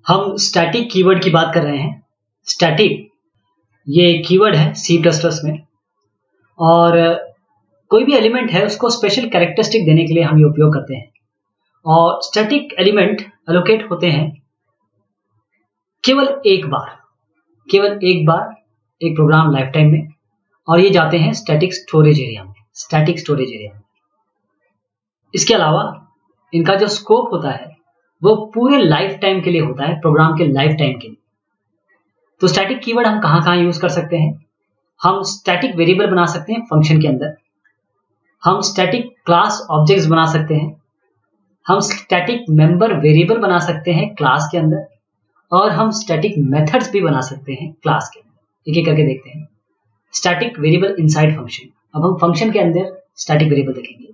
हम static keyword की बात कर रहे हैं। स्टैटिक ये कीवर्ड है सी प्लस प्लस में, और कोई भी एलिमेंट है उसको स्पेशल कैरेक्टरिस्टिक देने के लिए हम ये उपयोग करते हैं। और स्टैटिक एलिमेंट एलोकेट होते हैं केवल एक बार एक प्रोग्राम लाइफ टाइम में, और ये जाते हैं स्टैटिक स्टोरेज एरिया में। इसके अलावा इनका जो स्कोप होता है वो पूरे लाइफ टाइम के लिए होता है, प्रोग्राम के लाइफ टाइम के लिए। तो स्टैटिक कीवर्ड हम कहाँ यूज कर सकते हैं? हम स्टैटिक वेरिएबल बना सकते हैं फंक्शन के अंदर, हम स्टैटिक क्लास ऑब्जेक्ट्स बना सकते हैं, हम स्टैटिक मेंबर वेरिएबल बना सकते हैं क्लास के अंदर, और हम स्टैटिक मेथड्स भी बना सकते हैं क्लास के अंदर। एक एक करके देखते हैं। Static variable inside function. अब हम फंक्शन के अंदर स्टैटिक वेरिएबल देखेंगे।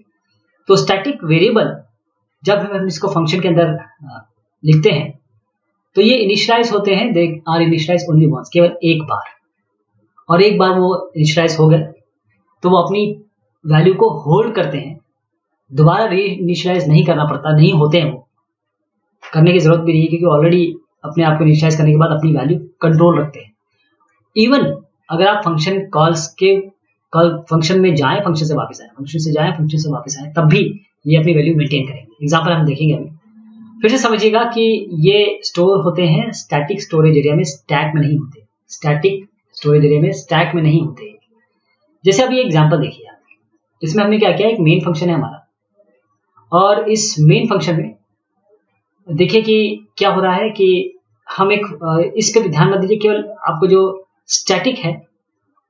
तो स्टैटिक वेरिएबल जब हम इसको फंक्शन के अंदर लिखते हैं तो ये इनिशियलाइज होते हैं, they are initialise only once, केवल एक बार, और एक बार वो इनिशियलाइज हो गए तो वो अपनी वैल्यू को होल्ड करते हैं, दोबारा री इनिशियलाइज नहीं करना पड़ता, नहीं होते हैं, वो करने की जरूरत भी नहीं है क्योंकि ऑलरेडी अपने आप को इनिशियलाइज करने के बाद अपनी वैल्यू कंट्रोल रखते हैं। इवन अगर आप फंक्शन कॉल्स के फंक्शन में जाएं, फंक्शन से वापस आए, तब भी ये अपनी वैल्यू मेंटेन करेंगे। एग्जांपल हम देखेंगे अभी। फिर से समझिएगा कि ये स्टोर होते हैं स्टैटिक स्टोरेज एरिया में, स्टैक में नहीं होते। स्टैटिक स्टोरेज एरिया में स्टैक में नहीं होते। जैसे अभी एग्जांपल देखिए आप, इसमें हमने क्या किया, एक मेन फंक्शन है हमारा, और इस मेन फंक्शन में देखिए कि क्या हो रहा है कि हम एक इस पे ध्यान मत दीजिए, केवल आपको जो स्टैटिक है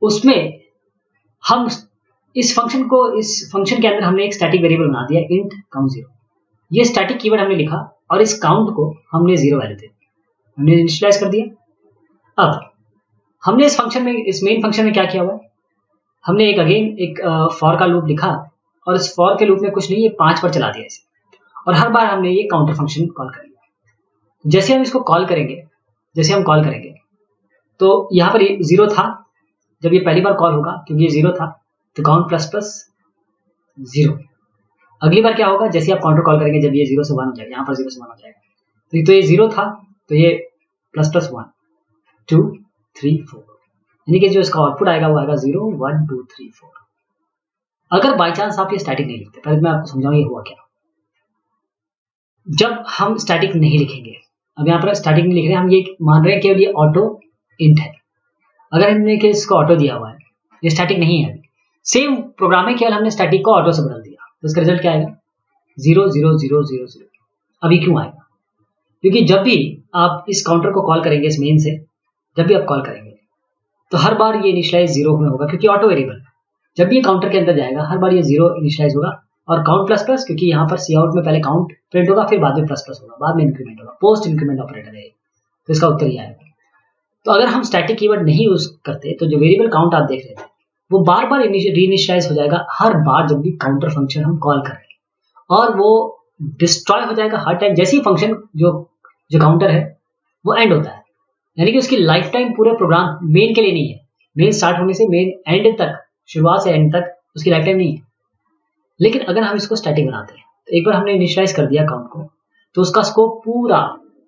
उसमें हम इस फंक्शन के अंदर हमने एक स्टैटिक वेरिएबल बना दिया, इंट काउंट 0। ये स्टैटिक कीवर्ड हमने लिखा और इस काउंट को हमने 0 वैल्यू दी, हमने इनिशियलाइज कर दिया। अब हमने इस मेन फंक्शन में क्या किया हुआ है, हमने एक फॉर का लूप लिखा, और इस फॉर के लूप में कुछ नहीं, ये 5 पर चला दिया इसे, और हर बार हमने ये काउंटर फंक्शन कॉल कर लिया। जैसे हम इसको कॉल करेंगे तो यहाँ पर 0 था जब ये पहली बार कॉल होगा, क्योंकि ये 0 था तो काउंट प्लस प्लस 0। अगली बार क्या होगा, जैसे आप काउंटर कॉल करेंगे जब ये 0 से 1 हो जाएगा, यहाँ पर 0 से 1 हो जाएगा, तो ये 0 था तो ये प्लस प्लस 1 2 3 4, यानी कि जो इसका आउटपुट आएगा वो आएगा 0 1 2 3 4। अगर बाई चांस आप ये स्टैटिक नहीं लिखते, पहले मैं आपको समझाऊं ये हुआ क्या। जब हम स्टैटिक नहीं लिखेंगे, अब यहाँ पर स्टैटिक नहीं लिख रहे, हम ये मान रहे हैं केवल ये ऑटो इंट है। अगर हमने कि इसको ऑटो दिया हुआ है, ये स्टैटिक नहीं है, सेम प्रोग्राम है, केवल हमने स्टैटिक को ऑटो से बदल दिया, तो इसका रिजल्ट क्या आएगा 0 0 0 0 0। अभी क्यों आएगा, क्योंकि जब भी आप इस काउंटर को कॉल करेंगे, इस मेन से जब भी आप कॉल करेंगे तो हर बार ये इनिशियलाइज 0 में होगा, क्योंकि ऑटो वेरिएबल है। जब भी ये काउंटर के अंदर जाएगा हर बार ये 0 इनिशियलाइज होगा, और काउंट प्लस प्लस, क्योंकि यहाँ पर सी आउट में पहले काउंट प्रिंट होगा, फिर बाद में प्लस प्लस होगा, बाद में इंक्रीमेंट होगा, पोस्ट इंक्रीमेंट ऑपरेटर है, तो इसका उत्तर ही आएगा। तो अगर हम स्टैटिक कीवर्ड नहीं यूज करते तो जो वेरिएबल काउंट आप देख रहे थे वो बार बार रीइनिशियलाइज हो जाएगा हर बार जब भी काउंटर फंक्शन हम कॉल कर रहे हैं, और वो डिस्ट्रॉय हो जाएगा हर टाइम जैसे ही फंक्शन जो काउंटर है वो एंड होता है। यानी कि उसकी लाइफ टाइम पूरे प्रोग्राम मेन के लिए नहीं है, मेन स्टार्ट होने से मेन एंड तक, शुरुआत से एंड तक उसकी लाइफ टाइम नहीं है। लेकिन अगर हम इसको स्टैटिक बनाते हैं तो एक बार हमने इनिशियलाइज कर दिया काउंट को, तो उसका स्कोप पूरा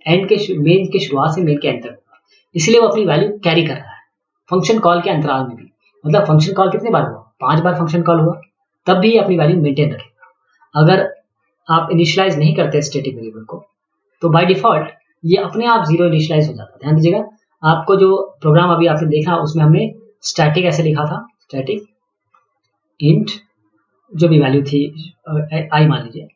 मेन के शुरुआत से मेन के एंड तक होगा, इसलिए वो अपनी वैल्यू कैरी कर रहा है फंक्शन कॉल के अंतराल में भी। मतलब फंक्शन कॉल कितने बार हुआ, 5 बार फंक्शन कॉल हुआ, तब भी अपनी वैल्यू मेंटेन रखेगा। अगर आप इनिशियलाइज नहीं करते स्टैटिक वेरिएबल को तो बाय डिफॉल्ट ये अपने आप 0 इनिशियलाइज हो जाता है। ध्यान दीजिएगा, आपको जो प्रोग्राम अभी आपने देखा उसमें हमने स्टैटिक ऐसे लिखा था, स्टैटिक इंट जो भी वैल्यू थी आई मान लीजिए,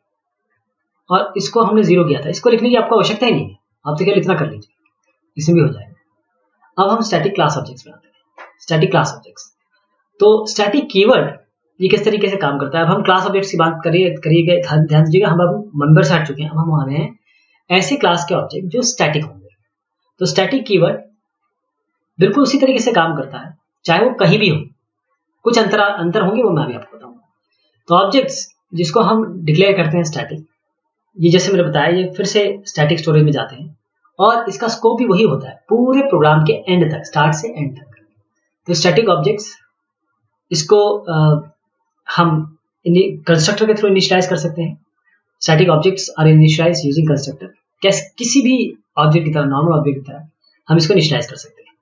और इसको हमने 0 किया था। इसको लिखने की आपको आवश्यकता ही नहीं है, आप तो क्या इतना कर लीजिए, इसमें भी हो जाएगा। अब हम स्टैटिक क्लास ऑब्जेक्ट्स बनाते हैं, स्टैटिक क्लास ऑब्जेक्ट्स। तो स्टैटिक कीवर्ड ये किस तरीके से काम करता है। अब हम क्लास ऑब्जेक्ट्स की बात करिए, ध्यान दीजिएगा, हम अब मेंबर से हट चुके हैं, अब हम आ रहे हैं ऐसे क्लास के ऑब्जेक्ट जो स्टैटिक होंगे। तो स्टैटिक कीवर्ड बिल्कुल उसी तरीके से काम करता है, चाहे वो कहीं भी हो, कुछ अंतर होंगे वो मैं अभी आपको बताऊंगा। तो ऑब्जेक्ट्स जिसको हम डिक्लेयर करते हैं स्टैटिक, ये जैसे मैंने बताया ये फिर से स्टैटिक स्टोरेज में जाते हैं, और इसका स्कोप भी वही होता है पूरे प्रोग्राम के एंड तक, स्टार्ट से एंड तक। तो स्टैटिक ऑब्जेक्ट्स इसको हम कंस्ट्रक्टर के थ्रू इनिशियलाइज कर सकते हैं। Static objects are initialise using constructor. किसी भी ऑब्जेक्ट की तरह, नॉर्मल ऑब्जेक्ट की तरह हम इसको इनिशियलाइज कर सकते हैं।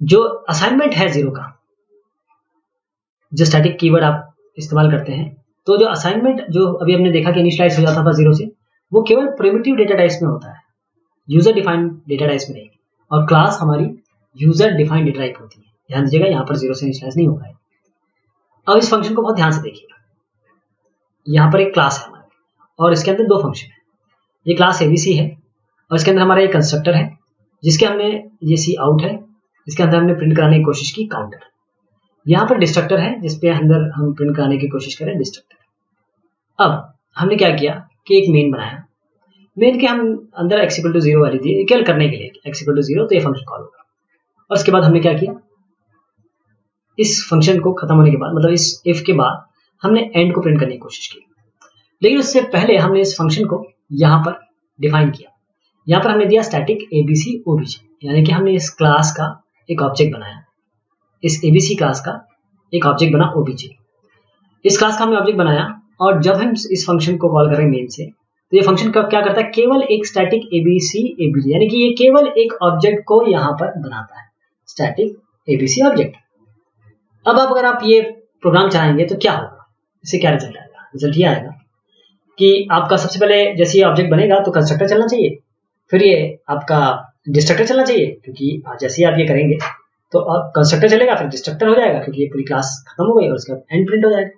जो असाइनमेंट है जीरो का, जो स्टैटिक कीवर्ड आप इस्तेमाल करते हैं, तो जो असाइनमेंट जो अभी हमने देखा कि इनिशियलाइज हो जाता था जीरो से, वो केवल प्रिमिटिव डेटा टाइप्स में होता है, यूजर डिफाइंड डेटा टाइप्स में नहीं। और क्लास हमारी यूजर डिफाइंड डेटा टाइप होती है। ध्यान दीजिएगा, यहाँ पर जीरो से इनिशियलाइज नहीं होगा। अब इस फंक्शन को बहुत ध्यान से देखिएगा। यहाँ पर एक क्लास है हमारे, और इसके अंदर दो फंक्शन है। ये क्लास एबीसी है, और इसके अंदर हमारा एक कंस्ट्रक्टर है, जिसके हमने, ये सी आउट है, इसके अंदर हमने प्रिंट कराने की कोशिश की काउंटर। यहाँ पर डिस्ट्रक्टर है, जिसपे अंदर हम प्रिंट कराने की कोशिश करें डिस्ट्रक्टर। अब हमने क्या किया कि एक मेन बनाया। मेन के हम अंदर x = 0 वाली दी केवल करने के लिए, x = 0 तो ये फंक्शन कॉल होगा। और उसके बाद हमने क्या किया, इस फंक्शन को खत्म होने के बाद, मतलब इस इफ के बाद हमने एंड को प्रिंट करने की कोशिश की। लेकिन उससे पहले हमने इस फंक्शन को यहाँ पर डिफाइन किया। यहाँ पर हमने दिया स्टैटिक एबीसी ओबीजे, यानी कि हमने इस क्लास का एक ऑब्जेक्ट बनाया। इस एबीसी क्लास का एक ऑब्जेक्ट बना ओबीजे। इस क्लास का हमने ऑब्जेक्ट बनाया, और जब हम इस फंक्शन को कॉल करें मेन से, तो ये फंक्शन क्या करता है, केवल एक स्टैटिक एबीसी एबीजे, यानी कि ये केवल एक ऑब्जेक्ट को यहाँ पर बनाता है, स्टैटिक एबीसी ऑब्जेक्ट। अब अगर आप ये प्रोग्राम चलाएंगे तो क्या होगा, इससे क्या रिजल्ट आएगा? रिजल्ट ये आएगा कि आपका सबसे पहले जैसे ये ऑब्जेक्ट बनेगा तो कंस्ट्रक्टर चलना चाहिए, फिर ये आपका डिस्ट्रक्टर चलना चाहिए, क्योंकि जैसे ही आप ये करेंगे तो अब कंस्ट्रक्टर चलेगा, फिर डिस्ट्रक्टर हो जाएगा, क्योंकि ये पूरी क्लास खत्म हो गई, और उसका एंड प्रिंट हो जाएगा।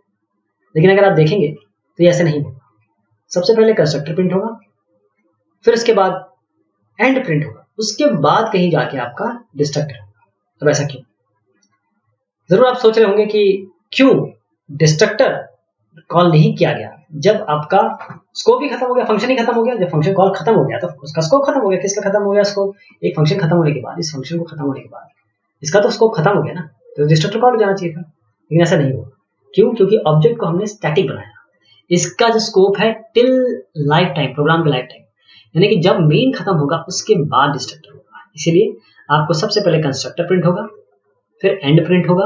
लेकिन अगर आप देखेंगे तो ये ऐसे नहीं होगा। सबसे पहले कंस्ट्रक्टर प्रिंट होगा, फिर उसके बाद एंड प्रिंट होगा, उसके बाद कहीं जाके आपका डिस्ट्रक्टर होगा। अब ऐसा क्यों? जरूर आप सोच रहे होंगे कि क्यों डिस्ट्रक्टर कॉल नहीं किया गया जब आपका स्कोप ही खत्म हो गया, फंक्शन ही खत्म हो गया। जब फंक्शन कॉल खत्म हो गया तो उसका स्कोप खत्म हो गया। किसका खत्म हो गया स्कोप? एक फंक्शन खत्म होने के बाद, इस फंक्शन को खत्म होने के बाद इसका तो स्कोप खत्म हो गया ना, तो डिस्ट्रक्टर कॉल हो जाना चाहिए था। लेकिन ऐसा नहीं हुआ। क्यों? क्योंकि ऑब्जेक्ट को हमने स्टैटिक बनाया। इसका जो स्कोप है टिल लाइफ टाइम, प्रोग्राम का लाइफ टाइम, यानी कि जब मेन खत्म होगा उसके बाद डिस्ट्रक्टर होगा। इसीलिए आपको सबसे पहले कंस्ट्रक्टर प्रिंट होगा, फिर एंड प्रिंट होगा,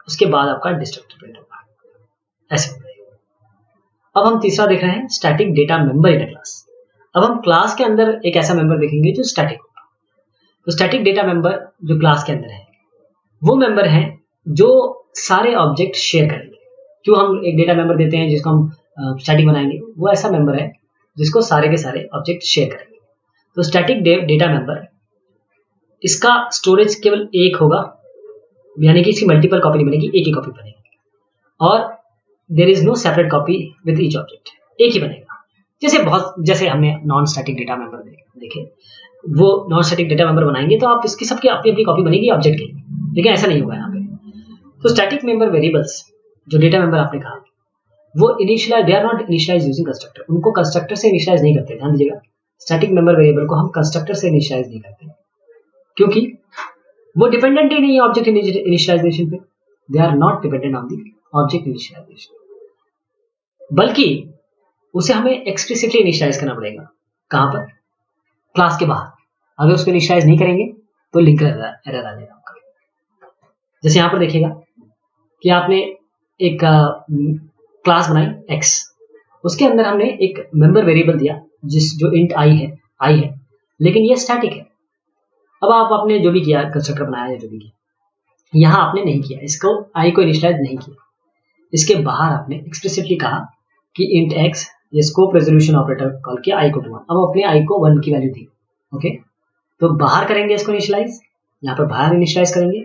उसके बाद आपका डिस्ट्रक्टर प्रिंट होगा। ऐसे होगा। अब हम तीसरा देख रहे हैं, static data member in a class. अब हम क्लास के अंदर एक ऐसा मेंबर देखेंगे जो स्टैटिक होगा। तो स्टैटिक डेटा मेंबर जो क्लास के अंदर है, वो मेंबर है जो सारे ऑब्जेक्ट शेयर करेंगे। क्यों हम एक डेटा मेंबर देते हैं जिसको हम स्टैटिक बनाएंगे? वो ऐसा मेंबर है जिसको सारे के सारे ऑब्जेक्ट शेयर करेंगे। तो स्टैटिक डेटा मेंबर, इसका स्टोरेज केवल एक होगा, यानी कि इसकी मल्टीपल कॉपी नहीं बनेगी, एक ही कॉपी बनेगी। और there is no separate copy with each object, एक ही बनेगा। जैसे हमने नॉन स्टैटिक डेटा मेंबर देखे, वो नॉन स्टैटिक डेटा मेंबर बनाएंगे तो आप इसकी सबकी अपनी अपनी कॉपी बनेगी ऑब्जेक्ट की, लेकिन ऐसा नहीं होगा यहाँ पे। तो स्टैटिक मेंबर वेरिएबल्स जो डेटा मेंबर आपने कहा, वो initialise, they are not initialise using constructor. उनको कंस्ट्रक्टर से इनिशियलाइज नहीं करते। ध्यान दीजिएगा, स्टैटिक मेंबर वेरिएबल को हम कंस्ट्रक्टर से इनिशियलाइज नहीं करते, क्योंकि वो डिपेंडेंट ही नहीं है ऑब्जेक्ट इनिशियलाइजेशन पे। They are not dependent on the object initialisation, बल्कि उसे हमें एक्सप्लिसिटली इनिशियलाइज करना पड़ेगा। कहां पर? क्लास के बाहर। अगर उसको इनिशियलाइज नहीं करेंगे तो लिंकर एरर आ जाएगा आपका। जैसे यहां पर देखिएगा कि आपने एक क्लास बनाई x, उसके अंदर हमने एक मेंबर वेरिएबल दिया जो इंट आई है, लेकिन ये स्टैटिक है। अब आप आपने जो भी किया, कंस्ट्रक्टर बनाया या जो भी किया, यहां आपने नहीं किया, इसको आई को इनिशियलाइज नहीं किया। इसके बाहर आपने एक्सप्लिसिटली कहा कि इंट x, ये स्कोप रेजोल्यूशन ऑपरेटर कॉल किया आई को 1। अब अपने आई को 1 की वैल्यू दी। ओके, तो बाहर करेंगे इसको इनिशियलाइज, यहाँ पर बाहर इनिशियलाइज करेंगे,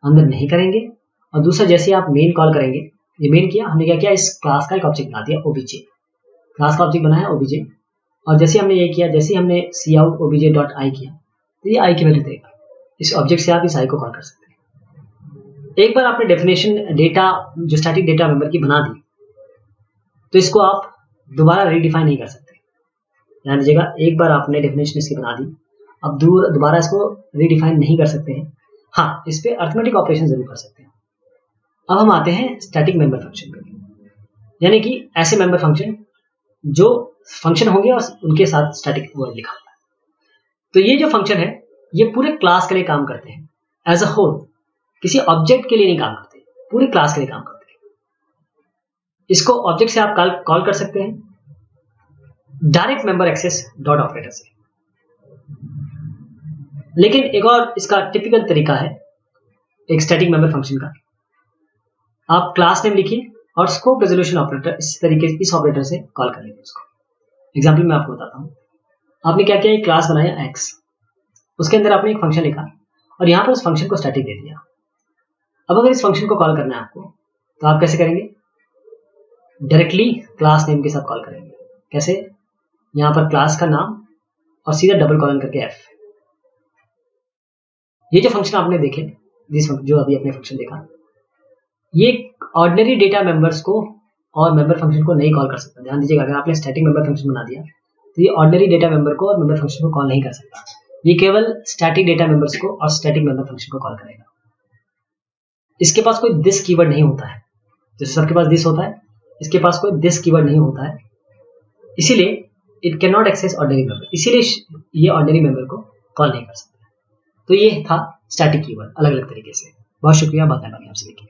अंदर नहीं करेंगे। और दूसरा, जैसे आप मेन कॉल करेंगे, ये मेन किया, हमने क्या किया, इस क्लास का एक ऑब्जेक्ट बना दिया ओबीजे, क्लास का ऑब्जेक्ट बनाया ओबीजे। और जैसे हमने ये किया, जैसे हमने सी आउट ओबीजे डॉट आई किया, तो ये आई की वैल्यू देगा। इस ऑब्जेक्ट से आप इस आई को कॉल कर सकते हैं। एक बार आपने डेफिनेशन डेटा जो स्टैटिक डेटा मेंबर की बना दी, तो इसको आप दोबारा रीडिफाइन नहीं कर सकते। ध्यान दीजिएगा, एक बार आपने डेफिनेशन इसकी बना दी, अब दोबारा इसको रीडिफाइन नहीं कर सकते हैं। हाँ, इस पे अर्थमेटिक ऑपरेशन जरूर कर सकते हैं। अब हम आते हैं स्टैटिक मेंबर फंक्शन पे, यानी कि ऐसे मेंबर फंक्शन जो फंक्शन होंगे और उनके साथ स्टैटिक वर्ड लिखा होगा। तो ये जो फंक्शन है, ये पूरे क्लास के लिए काम करते हैं एज अ होल, किसी ऑब्जेक्ट के लिए नहीं काम करते, पूरी क्लास के लिए काम करते हैं। इसको ऑब्जेक्ट से आप कॉल कर सकते हैं, direct member access dot operator से। लेकिन एक और इसका टिपिकल तरीका है एक स्टैटिक मेंबर फंक्शन का। आप क्लास नेम लिखिए और स्कोप रेजोल्यूशन ऑपरेटर इस ऑपरेटर से कॉल कर लेंगे उसको। एग्जाम्पल मैं आपको बताता हूँ। आपने क्या किया, एक क्लास बनाया एक्स, उसके अंदर आपने एक फंक्शन लिखा और यहाँ पर उस फंक्शन को स्टैटिक दे दिया। अब अगर इस फंक्शन को कॉल करना है आपको, तो आप कैसे करेंगे? डायरेक्टली क्लास नेम के साथ कॉल करेंगे। कैसे? यहाँ पर क्लास का नाम और सीधा डबल कॉलन करके एफ। ये जो फंक्शन आपने देखे, जो अभी आपने फंक्शन देखा, ये ऑर्डिनरी डेटा मेंबर्स को और मेंबर फंक्शन को नहीं कॉल कर सकता। ध्यान दीजिएगा, अगर आपने स्टैटिक मेंबर फंक्शन बना दिया तो ये ऑर्डिनरी डेटा मेंबर को और मेंबर फंक्शन को कॉल नहीं कर सकता। ये केवल स्टैटिक डेटा मेंबर्स को और स्टैटिक मेंबर फंक्शन को कॉल करेगा। इसके पास कोई दिस कीवर्ड नहीं होता है, जैसे सबके पास दिस होता है, इसके पास कोई दिस कीवर्ड नहीं होता है, इसीलिए it can not access ordinary member, इसीलिए ये ऑर्डिनरी मेंबर को कॉल नहीं कर सकता। तो ये था स्टैटिक कीवर्ड अलग अलग तरीके से। बहुत शुक्रिया, बात करने आपसे।